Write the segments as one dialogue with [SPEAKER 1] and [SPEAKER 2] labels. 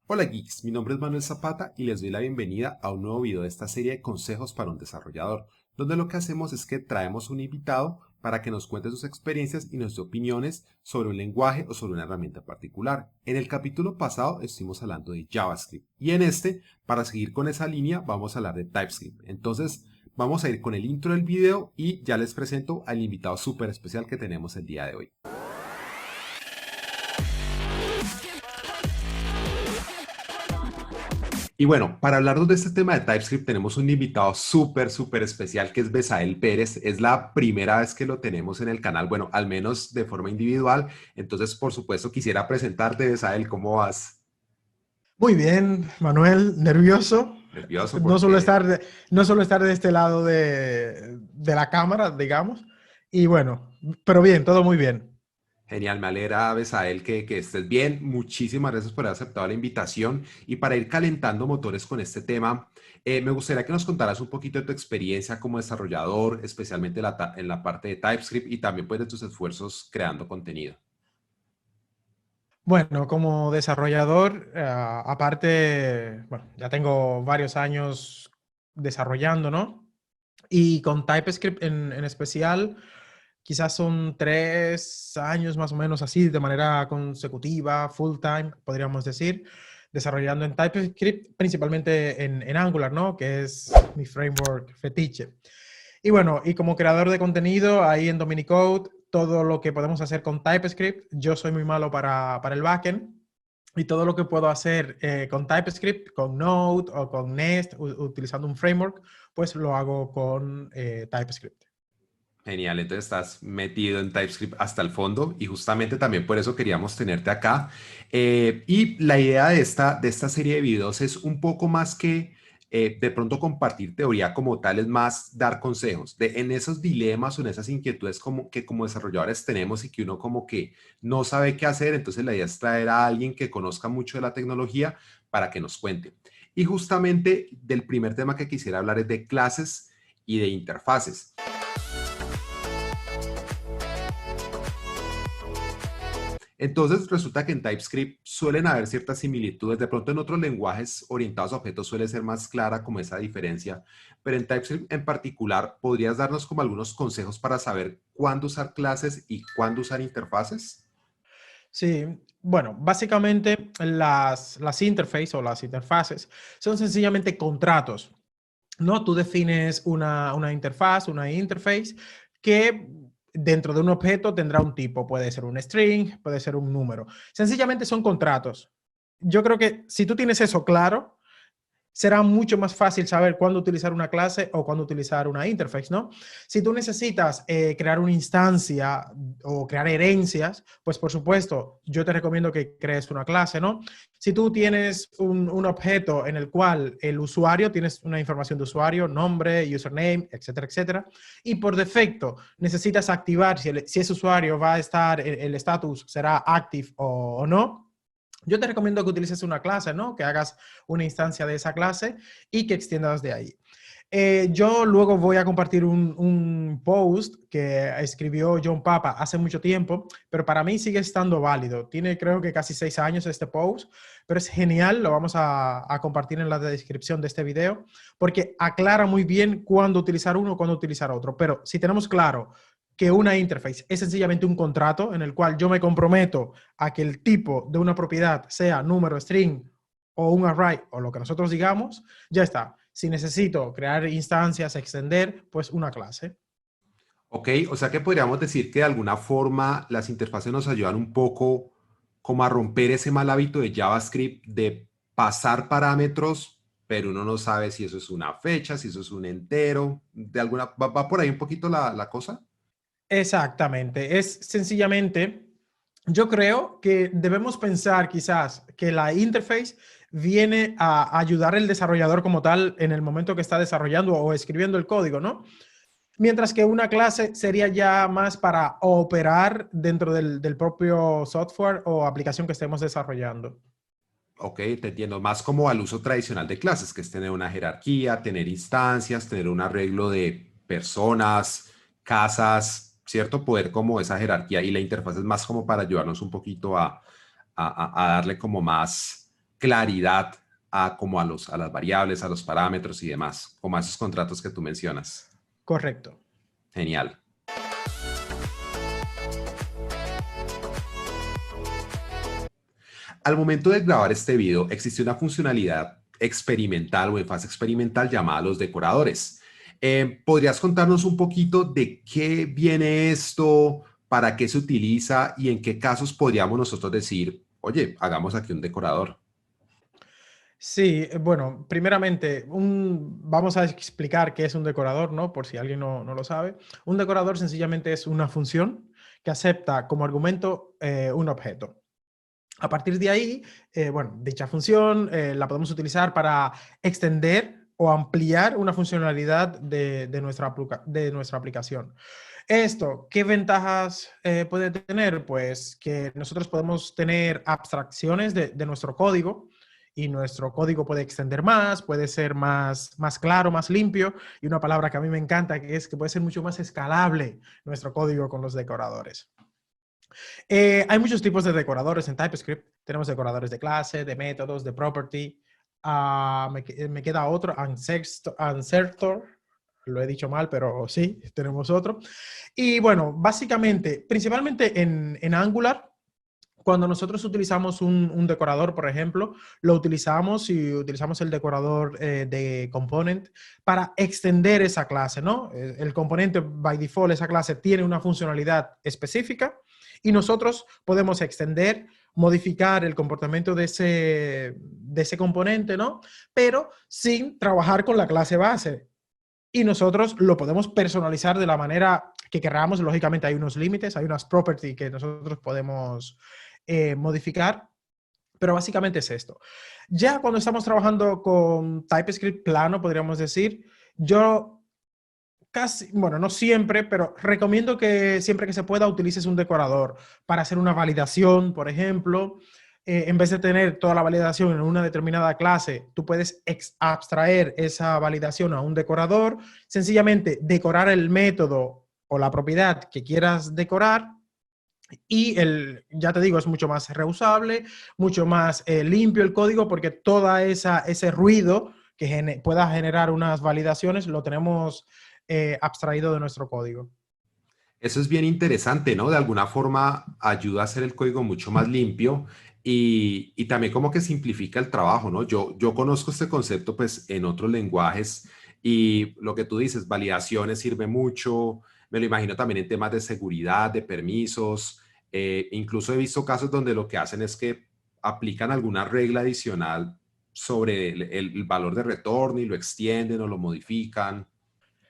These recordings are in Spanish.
[SPEAKER 1] Hola geeks, mi nombre es Manuel Zapata y les doy la bienvenida a un nuevo video de esta serie de consejos para un desarrollador, donde lo que hacemos es que traemos un invitado para que nos cuente sus experiencias y nos dé opiniones sobre un lenguaje o sobre una herramienta particular. En el capítulo pasado estuvimos hablando de JavaScript y en este, para seguir con esa línea, vamos a hablar de TypeScript. Entonces, vamos a ir con el intro del video y ya les presento al invitado súper especial que tenemos el día de hoy. Y bueno, para hablarnos de este tema de TypeScript tenemos un invitado súper especial que es Besael Pérez. Es la primera vez que lo tenemos en el canal, bueno, al menos de forma individual. Entonces, por supuesto, quisiera presentarte, Besael, ¿cómo vas?
[SPEAKER 2] Muy bien, Manuel, nervioso.
[SPEAKER 1] Nervioso
[SPEAKER 2] No suelo
[SPEAKER 1] porque,
[SPEAKER 2] estar no suelo estar de este lado de la cámara, digamos. Y bueno, pero bien, todo muy bien.
[SPEAKER 1] genial, me alegra, Besael, que estés bien. Muchísimas gracias por haber aceptado la invitación. Y para ir calentando motores con este tema, me gustaría que nos contaras un poquito de tu experiencia como desarrollador, especialmente en la parte de TypeScript y también pues de tus esfuerzos creando contenido.
[SPEAKER 2] Bueno, como desarrollador, aparte, bueno, ya tengo varios años desarrollando, ¿no? Y con TypeScript en especial, quizás son 3 años más o menos así, de manera consecutiva, full time, podríamos decir, desarrollando en TypeScript, principalmente en Angular, ¿no? Que es mi framework fetiche. Y bueno, y como creador de contenido, ahí en Dominicode, todo lo que podemos hacer con TypeScript, yo soy muy malo para el backend, y todo lo que puedo hacer con TypeScript, con Node o con Nest, utilizando un framework, pues lo hago con TypeScript.
[SPEAKER 1] Genial, entonces estás metido en TypeScript hasta el fondo y justamente también por eso queríamos tenerte acá. Y la idea de esta serie de videos es un poco más que de pronto compartir teoría como tal, es más dar consejos en esos dilemas o en esas inquietudes como que como desarrolladores tenemos y que uno como que no sabe qué hacer, entonces la idea es traer a alguien que conozca mucho de la tecnología para que nos cuente. Y justamente del primer tema que quisiera hablar es de clases y de interfaces. Entonces resulta que en TypeScript suelen haber ciertas similitudes, de pronto en otros lenguajes orientados a objetos suele ser más clara como esa diferencia, pero en TypeScript en particular, ¿podrías darnos como algunos consejos para saber cuándo usar clases y cuándo usar interfaces?
[SPEAKER 2] Sí, bueno, básicamente las interfaces o las interfaces son sencillamente contratos, ¿no? Tú defines una interfaz, una interface, que dentro de un objeto tendrá un tipo, puede ser un string, puede ser un número. Sencillamente son contratos. Yo creo que si tú tienes eso claro, será mucho más fácil saber cuándo utilizar una clase o cuándo utilizar una interface, ¿no? Si tú necesitas crear una instancia o crear herencias, pues por supuesto, yo te recomiendo que crees una clase, ¿no? Si tú tienes un objeto en el cual el usuario, tienes una información de usuario, nombre, username, etcétera, etcétera, y por defecto necesitas activar si ese usuario va a estar, el estatus será active o no, yo te recomiendo que utilices una clase, ¿no? Que hagas una instancia de esa clase y que extiendas de ahí. Yo luego voy a compartir un post que escribió John Papa hace mucho tiempo, pero para mí sigue estando válido. Tiene creo que casi 6 años este post, pero es genial. Lo vamos a compartir en la descripción de este video porque aclara muy bien cuándo utilizar uno, cuándo utilizar otro. Pero si tenemos claro que una interface es sencillamente un contrato en el cual yo me comprometo a que el tipo de una propiedad sea número, string o un array o lo que nosotros digamos, ya está. Si necesito crear instancias, extender, pues una clase.
[SPEAKER 1] Ok, o sea que podríamos decir que de alguna forma las interfaces nos ayudan un poco como a romper ese mal hábito de JavaScript de pasar parámetros, pero uno no sabe si eso es una fecha, si eso es un entero, de alguna, va por ahí un poquito la cosa.
[SPEAKER 2] Exactamente. Es sencillamente, yo creo que debemos pensar quizás que la interface viene a ayudar al desarrollador como tal en el momento que está desarrollando o escribiendo el código, ¿no? Mientras que una clase sería ya más para operar dentro del propio software o aplicación que estemos desarrollando.
[SPEAKER 1] Ok, te entiendo, más como al uso tradicional de clases, que es tener una jerarquía, tener instancias, tener un arreglo de personas, casas, ¿cierto? Poder como esa jerarquía y la interfaz es más como para ayudarnos un poquito a darle como más. claridad a, como a las variables, a los parámetros y demás, como a esos contratos que tú mencionas.
[SPEAKER 2] Correcto.
[SPEAKER 1] Genial. Al momento de grabar este video, existe una funcionalidad experimental o en fase experimental llamada los decoradores. ¿Podrías contarnos un poquito de qué viene esto, para qué se utiliza y en qué casos podríamos nosotros decir, oye, hagamos aquí un decorador?
[SPEAKER 2] Sí, bueno, primeramente, vamos a explicar qué es un decorador, ¿no? Por si alguien no lo sabe. Un decorador sencillamente es una función que acepta como argumento un objeto. A partir de ahí, bueno, dicha función la podemos utilizar para extender o ampliar una funcionalidad de nuestra aplicación. Esto, ¿qué ventajas puede tener? Pues que nosotros podemos tener abstracciones de nuestro código y nuestro código puede extender más, puede ser más claro, más limpio y una palabra que a mí me encanta que es que puede ser mucho más escalable nuestro código con los decoradores. Hay muchos tipos de decoradores en TypeScript. Tenemos decoradores de clase, de métodos, de property. Me queda otro, Ansertor. Lo he dicho mal, pero sí, tenemos otro. Y bueno, básicamente, principalmente en Angular, cuando nosotros utilizamos un decorador, por ejemplo, lo utilizamos y utilizamos el decorador de component para extender esa clase, ¿no? El componente by default, esa clase tiene una funcionalidad específica y nosotros podemos extender, modificar el comportamiento de ese componente, ¿no? Pero sin trabajar con la clase base. Y nosotros lo podemos personalizar de la manera que queramos. Lógicamente hay unos límites, hay unas properties que nosotros podemos modificar, pero básicamente es esto. Ya cuando estamos trabajando con TypeScript plano, podríamos decir, yo casi, bueno, no siempre, pero recomiendo que siempre que se pueda utilices un decorador para hacer una validación, por ejemplo. En vez de tener toda la validación en una determinada clase, tú puedes abstraer esa validación a un decorador, sencillamente decorar el método o la propiedad que quieras decorar y ya te digo, es mucho más reusable, mucho más limpio el código porque toda ese ruido que pueda generar unas validaciones lo tenemos abstraído de nuestro código.
[SPEAKER 1] Eso es bien interesante, ¿no? De alguna forma ayuda a hacer el código mucho más limpio y también como que simplifica el trabajo, ¿no? Yo conozco este concepto pues en otros lenguajes y lo que tú dices, validaciones sirve mucho, me lo imagino también en temas de seguridad, de permisos, incluso he visto casos donde lo que hacen es que aplican alguna regla adicional sobre el valor de retorno y lo extienden o lo modifican.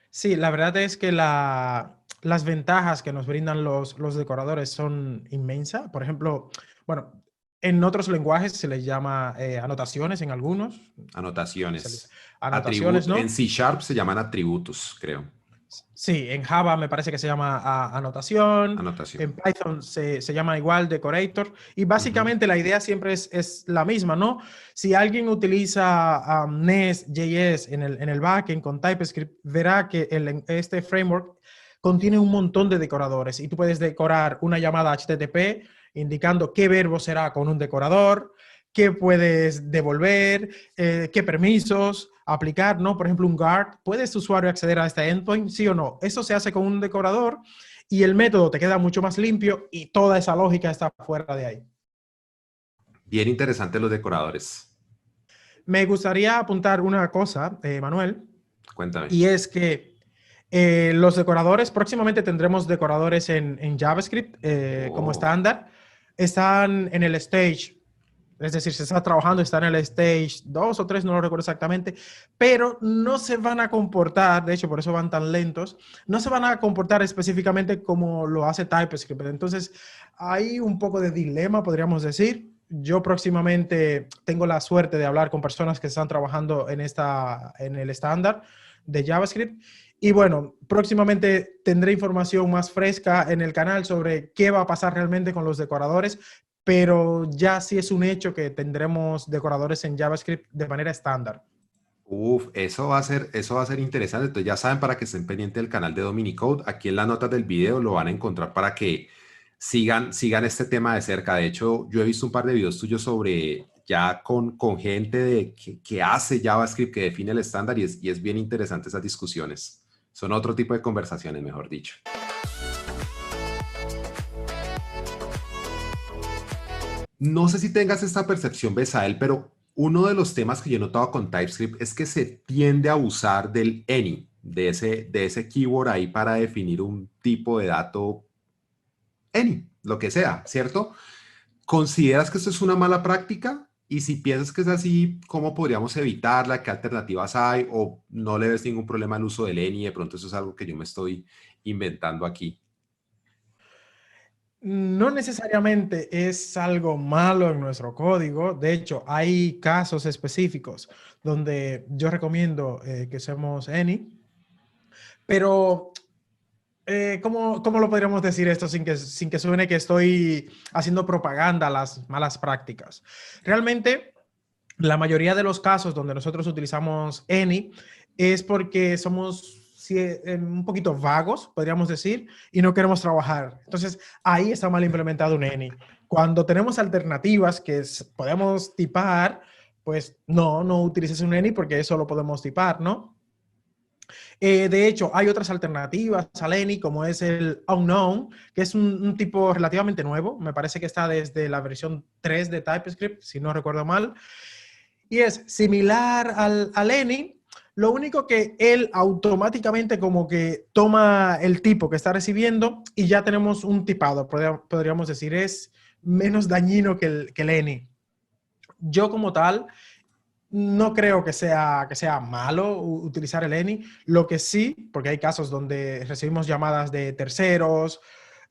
[SPEAKER 2] Sí, la verdad es que las ventajas que nos brindan los decoradores son inmensas. Por ejemplo, bueno, en otros lenguajes se les llama anotaciones, en algunos.
[SPEAKER 1] Anotaciones.
[SPEAKER 2] Anotaciones,
[SPEAKER 1] En
[SPEAKER 2] ¿no?
[SPEAKER 1] C Sharp se llaman atributos, creo.
[SPEAKER 2] Sí, en Java me parece que se llama anotación,
[SPEAKER 1] Anotación.
[SPEAKER 2] en Python se llama igual decorator, y
[SPEAKER 1] Ujú.
[SPEAKER 2] básicamente la idea siempre es la misma, ¿no? Si alguien utiliza Nest.js en el backend con TypeScript, verá que este framework contiene un montón de decoradores y tú puedes decorar una llamada HTTP indicando qué verbo será con un decorador, qué puedes devolver, qué permisos aplicar, ¿no? Por ejemplo, un guard, ¿puedes usuario acceder a este endpoint? Sí o no. Eso se hace con un decorador y el método te queda mucho más limpio y toda esa lógica está fuera de ahí.
[SPEAKER 1] Bien interesantes los decoradores.
[SPEAKER 2] Me gustaría apuntar una cosa, Manuel,
[SPEAKER 1] Cuéntame.
[SPEAKER 2] y es que los decoradores, próximamente tendremos decoradores en JavaScript como
[SPEAKER 1] Oh,
[SPEAKER 2] estándar. Están en el stage. Es decir, se está trabajando, está en el stage 2 o 3, no lo recuerdo exactamente, pero no se van a comportar, de hecho, por eso van tan lentos, no se van a comportar específicamente como lo hace TypeScript. Entonces, hay un poco de dilema, podríamos decir. Yo próximamente tengo la suerte de hablar con personas que están trabajando en el estándar de JavaScript. Y bueno, próximamente tendré información más fresca en el canal sobre qué va a pasar realmente con los decoradores, pero ya sí es un hecho que tendremos decoradores en JavaScript de manera estándar.
[SPEAKER 1] uf, eso va a ser interesante. Entonces ya saben para que estén pendientes del canal de Dominicode. Aquí en las notas del video lo van a encontrar para que sigan este tema de cerca. De hecho, yo he visto un par de videos tuyos sobre ya con gente que hace JavaScript, que define el estándar y es bien interesante esas discusiones. Son otro tipo de conversaciones, mejor dicho. No sé si tengas esta percepción, Besael, pero uno de los temas que yo he notado con TypeScript es que se tiende a abusar del any, de ese keyword ahí para definir un tipo de dato any, lo que sea, ¿cierto? ¿Consideras que esto es una mala práctica? Y si piensas que es así, ¿cómo podríamos evitarla? ¿Qué alternativas hay? ¿O no le ves ningún problema al uso del any? De pronto eso es algo que yo me estoy inventando aquí.
[SPEAKER 2] No necesariamente es algo malo en nuestro código. De hecho, hay casos específicos donde yo recomiendo que usemos any, pero ¿cómo lo podríamos decir esto sin que suene que estoy haciendo propaganda a las malas prácticas? Realmente, la mayoría de los casos donde nosotros utilizamos any es porque somos un poquito vagos, podríamos decir, y no queremos trabajar. Entonces, ahí está mal implementado un any. Cuando tenemos alternativas que podemos tipar, pues no utilices un any porque eso lo podemos tipar, ¿no? De hecho, hay otras alternativas a Lenny, como es el Unknown, que es un tipo relativamente nuevo. Me parece que está desde la versión 3 de TypeScript, si no recuerdo mal. Y es similar a Lenny, lo único que él automáticamente como que toma el tipo que está recibiendo y ya tenemos un tipado, podríamos decir, es menos dañino que Lenny. Yo como tal no creo que sea malo utilizar el ENI. Lo que sí, porque hay casos donde recibimos llamadas de terceros,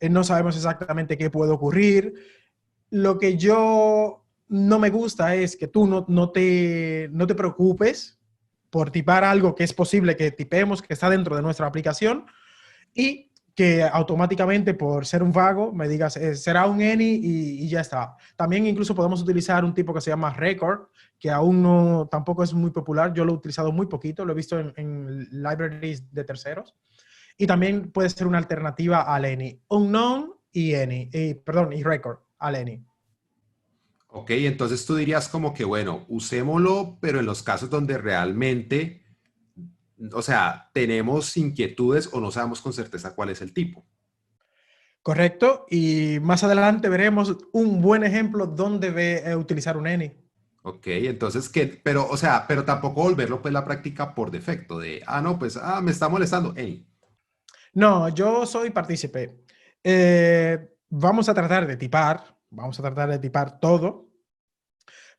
[SPEAKER 2] no sabemos exactamente qué puede ocurrir. Lo que yo no me gusta es que tú no te preocupes por tipar algo que es posible que tipemos, que está dentro de nuestra aplicación, y que automáticamente por ser un vago me digas será un any y ya está. También incluso podemos utilizar un tipo que se llama record, que aún no tampoco es muy popular. Yo lo he utilizado muy poquito, lo he visto en libraries de terceros. Y también puede ser una alternativa al any. Unknown y any, perdón, y record al any.
[SPEAKER 1] Ok, entonces tú dirías como que, bueno, usémoslo, pero en los casos donde realmente, o sea, tenemos inquietudes o no sabemos con certeza cuál es el tipo.
[SPEAKER 2] Correcto. Y más adelante veremos un buen ejemplo donde utilizar un any.
[SPEAKER 1] Ok, entonces, ¿qué? Pero, o sea, pero tampoco volverlo pues la práctica por defecto de, no, pues, me está molestando, hey.
[SPEAKER 2] No, yo soy partícipe. Vamos a tratar de tipar todo,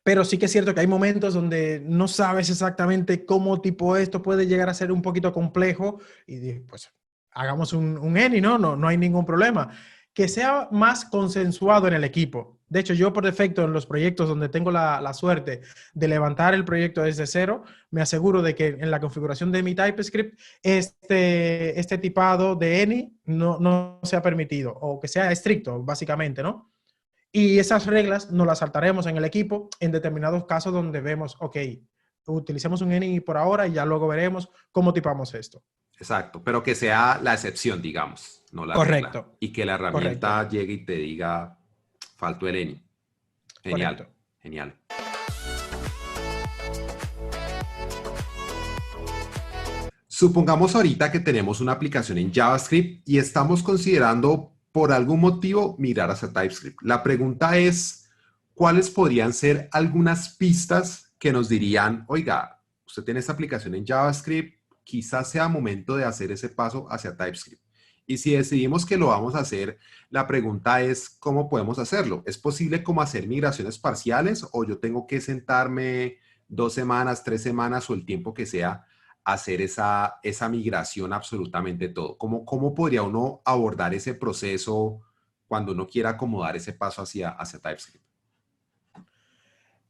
[SPEAKER 2] pero sí que es cierto que hay momentos donde no sabes exactamente cómo tipo esto puede llegar a ser un poquito complejo y pues hagamos un any, ¿no? No hay ningún problema. Que sea más consensuado en el equipo. De hecho, yo por defecto en los proyectos donde tengo la suerte de levantar el proyecto desde cero, me aseguro de que en la configuración de mi TypeScript este tipado de any no sea permitido o que sea estricto, básicamente, ¿no? Y esas reglas nos las saltaremos en el equipo en determinados casos donde vemos, ok, utilicemos un any por ahora y ya luego veremos cómo tipamos esto.
[SPEAKER 1] Exacto, pero que sea la excepción, digamos, no la regla.
[SPEAKER 2] Correcto,
[SPEAKER 1] Y que la
[SPEAKER 2] correcto,
[SPEAKER 1] herramienta llegue y te diga, faltó el ENI. Genial,
[SPEAKER 2] correcto.
[SPEAKER 1] genial. Supongamos ahorita que tenemos una aplicación en JavaScript y estamos considerando por algún motivo mirar hacia TypeScript. La pregunta es, ¿cuáles podrían ser algunas pistas que nos dirían, oiga, usted tiene esta aplicación en JavaScript, quizás sea momento de hacer ese paso hacia TypeScript? Y si decidimos que lo vamos a hacer, la pregunta es, ¿cómo podemos hacerlo? ¿Es posible como hacer migraciones parciales o yo tengo que sentarme 2 semanas, 3 semanas o el tiempo que sea hacer esa migración absolutamente todo? ¿Cómo podría uno abordar ese proceso cuando uno quiera acomodar ese paso hacia TypeScript?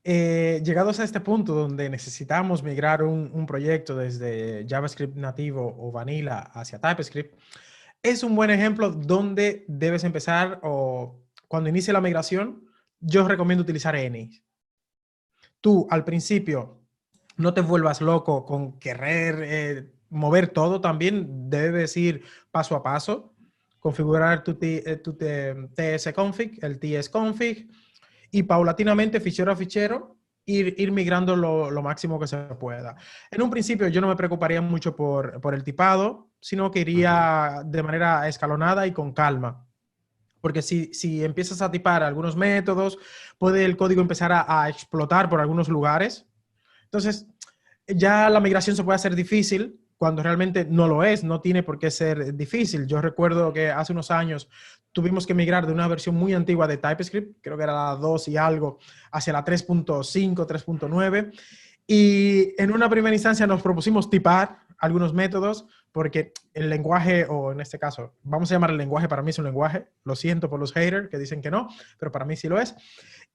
[SPEAKER 2] Llegados a este punto donde necesitamos migrar un proyecto desde JavaScript nativo o vanilla hacia TypeScript, es un buen ejemplo donde debes empezar o cuando inicie la migración, yo recomiendo utilizar any. Tú al principio no te vuelvas loco con querer mover todo también, debes ir paso a paso, configurar tu tsconfig, el tsconfig, y paulatinamente, fichero a fichero, ir migrando lo máximo que se pueda. En un principio yo no me preocuparía mucho por el tipado, sino que
[SPEAKER 1] Ujú.
[SPEAKER 2] iría de manera escalonada y con calma. Porque si empiezas a tipar algunos métodos, puede el código empezar a explotar por algunos lugares. Entonces, ya la migración se puede hacer difícil cuando realmente no lo es, no tiene por qué ser difícil. Yo recuerdo que hace unos años tuvimos que migrar de una versión muy antigua de TypeScript, creo que era la 2 y algo, hacia la 3.5, 3.9. Y en una primera instancia nos propusimos tipar algunos métodos porque el lenguaje, o en este caso, vamos a llamar el lenguaje, para mí es un lenguaje, lo siento por los haters que dicen que no, pero para mí sí lo es.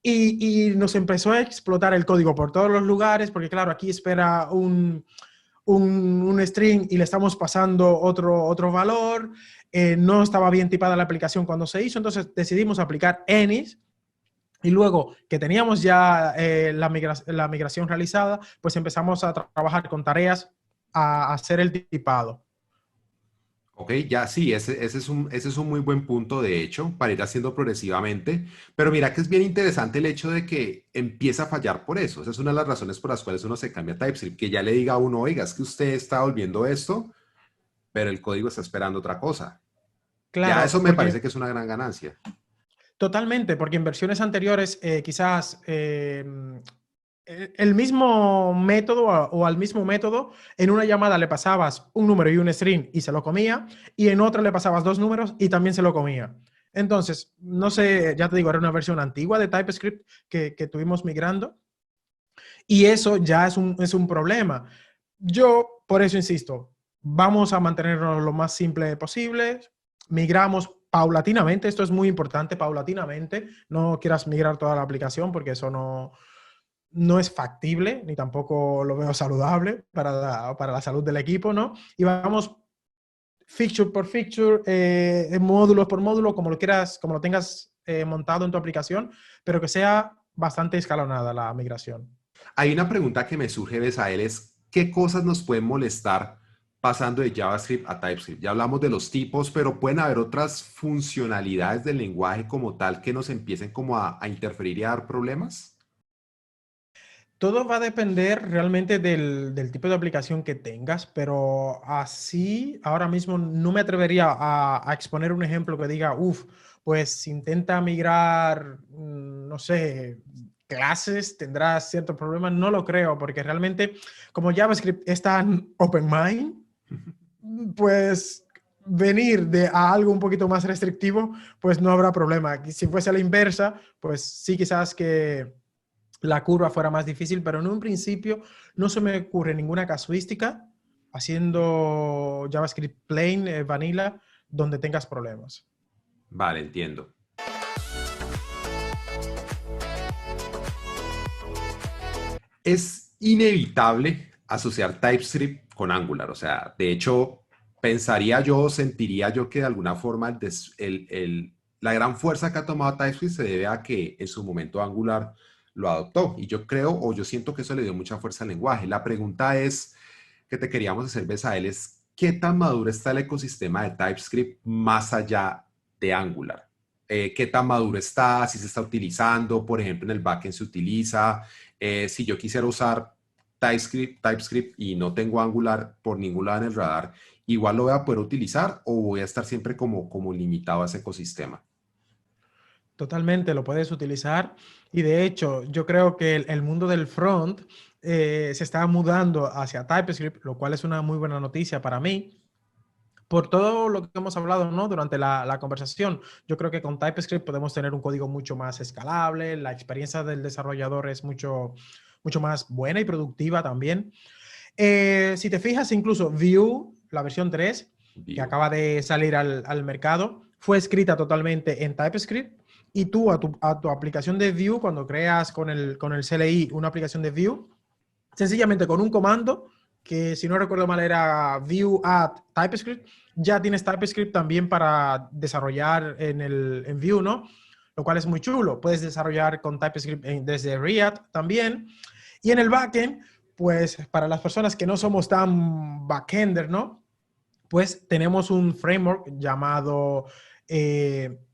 [SPEAKER 2] Y nos empezó a explotar el código por todos los lugares, porque claro, aquí espera un string y le estamos pasando otro valor, no estaba bien tipada la aplicación cuando se hizo, entonces decidimos aplicar Ennis, y luego que teníamos ya la migración realizada, pues empezamos a trabajar con tareas a hacer el tipado.
[SPEAKER 1] Ok, ya sí, ese es un muy buen punto, de hecho, para ir haciendo progresivamente. Pero mira que es bien interesante el hecho de que empieza a fallar por eso. Esa es una de las razones por las cuales uno se cambia a TypeScript, que ya le diga a uno, oiga, es que usted está volviendo esto, pero el código está esperando otra cosa. Ya eso
[SPEAKER 2] Claro,
[SPEAKER 1] me
[SPEAKER 2] porque
[SPEAKER 1] parece que es una gran ganancia.
[SPEAKER 2] totalmente, porque en versiones anteriores quizás el mismo método o al mismo método, en una llamada le pasabas un número y un string y se lo comía, y en otra le pasabas dos números y también se lo comía. Entonces, no sé, ya te digo, era una versión antigua de TypeScript que tuvimos migrando, y eso ya es un problema. Yo, por eso insisto, vamos a mantenernos lo más simple posible, migramos paulatinamente, esto es muy importante, paulatinamente, no quieras migrar toda la aplicación porque eso no es factible, ni tampoco lo veo saludable para la salud del equipo, ¿no? Y vamos feature por feature, módulo por módulo, como lo quieras, como lo tengas montado en tu aplicación, pero que sea bastante escalonada la migración.
[SPEAKER 1] Hay una pregunta que me surge, Besael, es ¿qué cosas nos pueden molestar pasando de JavaScript a TypeScript? Ya hablamos de los tipos, pero pueden haber otras funcionalidades del lenguaje como tal que nos empiecen como a interferir y a dar problemas.
[SPEAKER 2] Todo va a depender realmente del tipo de aplicación que tengas, pero así ahora mismo no me atrevería a exponer un ejemplo que diga, uff, pues intenta migrar, no sé, clases, tendrás ciertos problemas. No lo creo, porque realmente como JavaScript es tan open mind, pues venir a algo un poquito más restrictivo, pues no habrá problema. Si fuese a la inversa, pues sí, quizás que la curva fuera más difícil, pero en un principio no se me ocurre ninguna casuística haciendo JavaScript plain, vanilla, donde tengas problemas.
[SPEAKER 1] Vale, entiendo. Es inevitable asociar TypeScript con Angular. O sea, de hecho, pensaría yo, sentiría yo que de alguna forma la gran fuerza que ha tomado TypeScript se debe a que en su momento Angular lo adoptó. Y yo creo, o yo siento que eso le dio mucha fuerza al lenguaje. La pregunta es, que te queríamos hacer, Besael, es ¿qué tan maduro está el ecosistema de TypeScript más allá de Angular? ¿Qué tan maduro está? Si se está utilizando, por ejemplo, en el backend se utiliza. Si yo quisiera usar TypeScript y no tengo Angular por ningún lado en el radar, igual lo voy a poder utilizar o voy a estar siempre como limitado a ese ecosistema.
[SPEAKER 2] Totalmente, lo puedes utilizar. Y de hecho, yo creo que el mundo del front se está mudando hacia TypeScript, lo cual es una muy buena noticia para mí. Por todo lo que hemos hablado, ¿no? Durante la conversación, yo creo que con TypeScript podemos tener un código mucho más escalable, la experiencia del desarrollador es mucho más buena y productiva también. Si te fijas, incluso Vue, la versión 3 que
[SPEAKER 1] View.
[SPEAKER 2] acaba de salir al mercado, fue escrita totalmente en TypeScript, y tú a tu aplicación de Vue, cuando creas con el CLI una aplicación de Vue, sencillamente con un comando, que si no recuerdo mal era Vue add TypeScript, ya tienes TypeScript también para desarrollar en Vue, ¿no? Lo cual es muy chulo. Puedes desarrollar con TypeScript desde React también. Y en el backend, pues para las personas que no somos tan backender, ¿no? Pues tenemos un framework llamado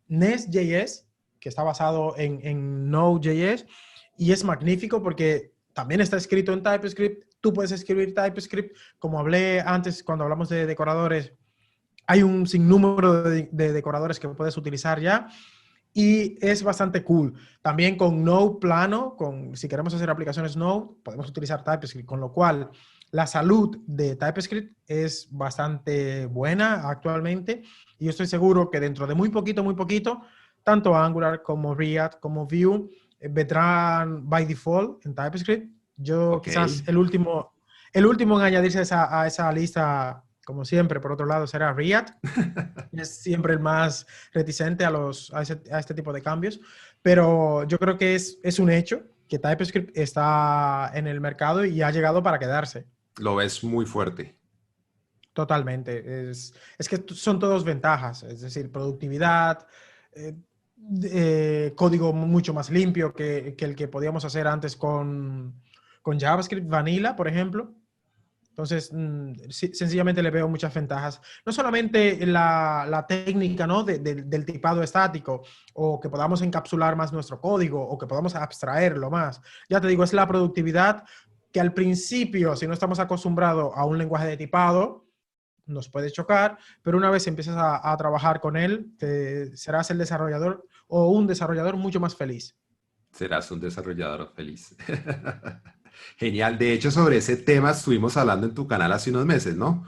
[SPEAKER 2] Nest.js, que está basado en Node.js, y es magnífico porque también está escrito en TypeScript. Tú puedes escribir TypeScript, como hablé antes cuando hablamos de decoradores. Hay un sinnúmero de decoradores que puedes utilizar ya y es bastante cool. También con Node plano, si queremos hacer aplicaciones Node, podemos utilizar TypeScript, con lo cual la salud de TypeScript es bastante buena actualmente y yo estoy seguro que dentro de muy poquito, tanto Angular como React como Vue vendrán by default en TypeScript. Yo
[SPEAKER 1] Ok.
[SPEAKER 2] quizás el último en añadirse a esa lista, como siempre, por otro lado, será React. Es siempre el más reticente a este tipo de cambios, pero yo creo que es un hecho que TypeScript está en el mercado y ha llegado para quedarse
[SPEAKER 1] Lo ves muy fuerte.
[SPEAKER 2] totalmente. Es que son todos ventajas, es decir, productividad, eh, código mucho más limpio que el que podíamos hacer antes con JavaScript Vanilla, por ejemplo. Entonces, sí, sencillamente le veo muchas ventajas. No solamente la técnica, ¿no? Del tipado estático, o que podamos encapsular más nuestro código, o que podamos abstraerlo más. Ya te digo, es la productividad que al principio, si no estamos acostumbrados a un lenguaje de tipado, nos puede chocar, pero una vez empiezas a trabajar con él, serás el desarrollador o un desarrollador mucho más feliz.
[SPEAKER 1] Serás un desarrollador feliz. Genial. De hecho, sobre ese tema estuvimos hablando en tu canal hace unos meses, ¿no?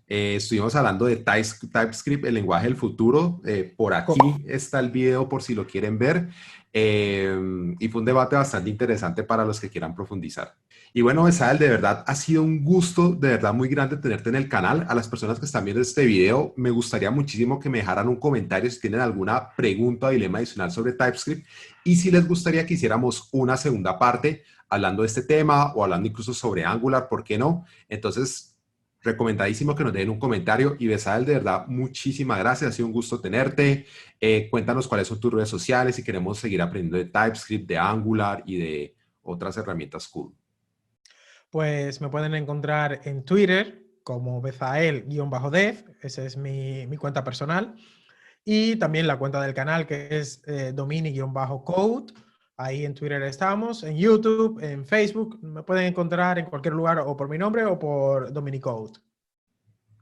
[SPEAKER 1] Estuvimos hablando de TypeScript, el lenguaje del futuro. Por aquí está el video por si lo quieren ver. Y fue un debate bastante interesante para los que quieran profundizar. Y bueno, Besal, de verdad ha sido un gusto, de verdad muy grande tenerte en el canal. A las personas que están viendo este video, me gustaría muchísimo que me dejaran un comentario si tienen alguna pregunta o dilema adicional sobre TypeScript y si les gustaría que hiciéramos una segunda parte hablando de este tema o hablando incluso sobre Angular, ¿por qué no? Entonces, recomendadísimo que nos den un comentario. Y Besal, de verdad, muchísimas gracias. Ha sido un gusto tenerte. Cuéntanos cuáles son tus redes sociales si queremos seguir aprendiendo de TypeScript, de Angular y de otras herramientas cool.
[SPEAKER 2] Pues me pueden encontrar en Twitter como Bezael-dev, esa es mi cuenta personal, y también la cuenta del canal que es Domini-code. Ahí en Twitter estamos, en YouTube, en Facebook, me pueden encontrar en cualquier lugar o por mi nombre o por Dominicode.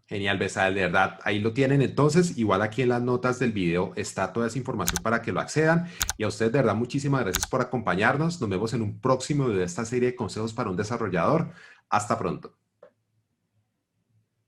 [SPEAKER 1] Genial, Besal, de verdad. Ahí lo tienen entonces. Igual aquí en las notas del video está toda esa información para que lo accedan. Y a ustedes, de verdad, muchísimas gracias por acompañarnos. Nos vemos en un próximo video de esta serie de consejos para un desarrollador. Hasta pronto.